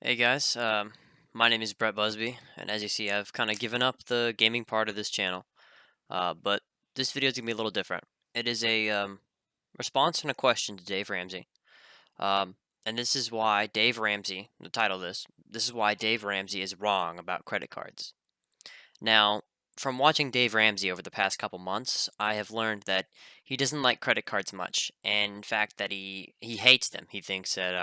Hey guys, my name is Brett Busby, and as you see, I've kind of given up the gaming part of this channel. But this video is gonna be a little different. It is a response and a question to Dave Ramsey. And this is why Dave Ramsey, the title of this is why Dave Ramsey is wrong about credit cards. Now, from watching Dave Ramsey over the past couple months, I have learned that he doesn't like credit cards much, and in fact, that he hates them. He thinks that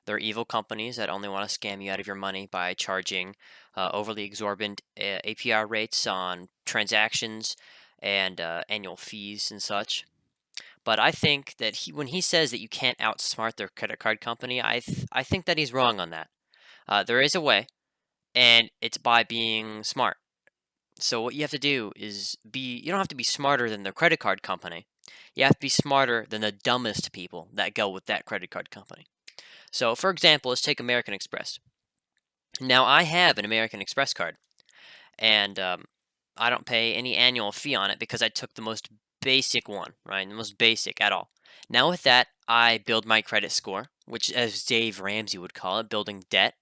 they're evil companies that only want to scam you out of your money by charging overly exorbitant APR rates on transactions and annual fees and such. But I think that when he says that you can't outsmart their credit card company, I think that he's wrong on that. There is a way, and it's by being smart. So what you have to do is you don't have to be smarter than the credit card company. You have to be smarter than the dumbest people that go with that credit card company. So, for example, let's take American Express. Now, I have an American Express card, and I don't pay any annual fee on it because I took the most basic one, right? The most basic at all. Now, with that, I build my credit score, which, as Dave Ramsey would call it, building debt.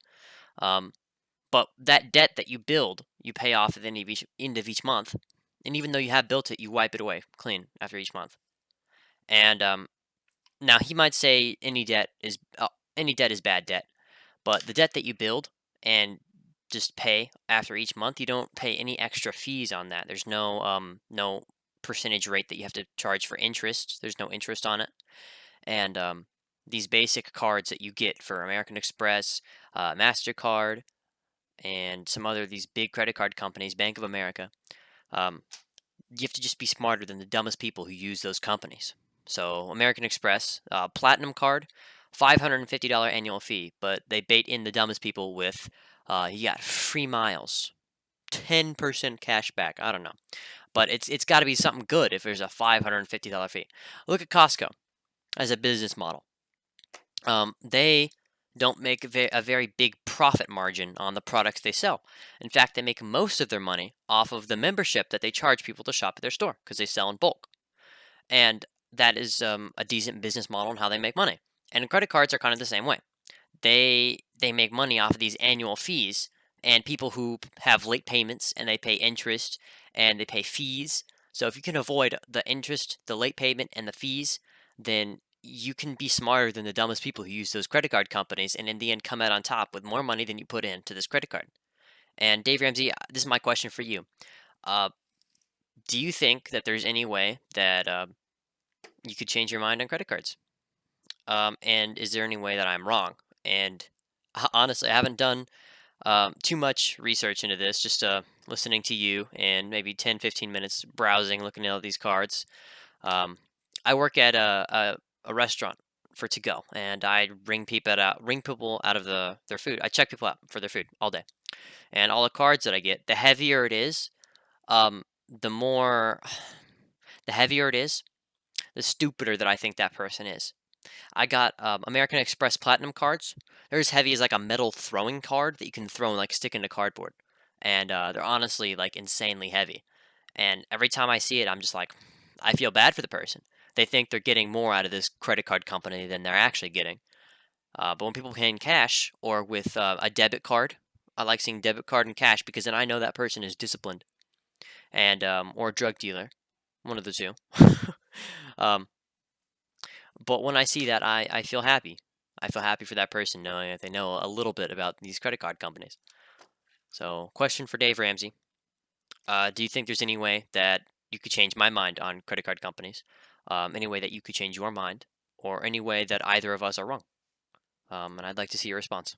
Um, but that debt that you build, you pay off at the end of each month. And even though you have built it, you wipe it away clean after each month. And now he might say any debt is bad debt. But the debt that you build and just pay after each month, you don't pay any extra fees on that. There's no percentage rate that you have to charge for interest. There's no interest on it. And these basic cards that you get for American Express, Mastercard, and some other these big credit card companies, Bank of America, um, you have to just be smarter than the dumbest people who use those companies. So American Express, Platinum card, $550 annual fee, but they bait in the dumbest people with you got free miles, 10% cash back. I don't know, but it's got to be something good if there's a $550 fee. Look at Costco as a business model. They don't make a very big profit margin on the products they sell. In fact, they make most of their money off of the membership that they charge people to shop at their store because they sell in bulk. And that is a decent business model and how they make money. And credit cards are kind of the same way. They make money off of these annual fees, and people who have late payments and they pay interest and they pay fees. So if you can avoid the interest, the late payment, and the fees, then you can be smarter than the dumbest people who use those credit card companies, and in the end come out on top with more money than you put into this credit card. And Dave Ramsey, this is my question for you. Uh, do you think that there's any way that you could change your mind on credit cards? And is there any way that I'm wrong? And honestly, I haven't done too much research into this, just listening to you and maybe 10, 15 minutes browsing, looking at all these cards. Um, I work at a restaurant for to go, and I ring people out of their food. I check people out for their food all day, and all the cards that I get, the heavier it is, the more, the heavier it is, the stupider that I think that person is. I got American Express Platinum cards. They're as heavy as like a metal throwing card that you can throw and like stick into cardboard, and they're honestly like insanely heavy. And every time I see it, I'm just like, I feel bad for the person. They think they're getting more out of this credit card company than they're actually getting. But when people pay in cash or with a debit card, I like seeing debit card and cash because then I know that person is disciplined and or a drug dealer, one of the two. um, but when I see that, I feel happy. I feel happy for that person knowing that they know a little bit about these credit card companies. So, question for Dave Ramsey: do you think there's any way that you could change my mind on credit card companies? Any way that you could change your mind, or any way that either of us are wrong? And I'd like to see your response.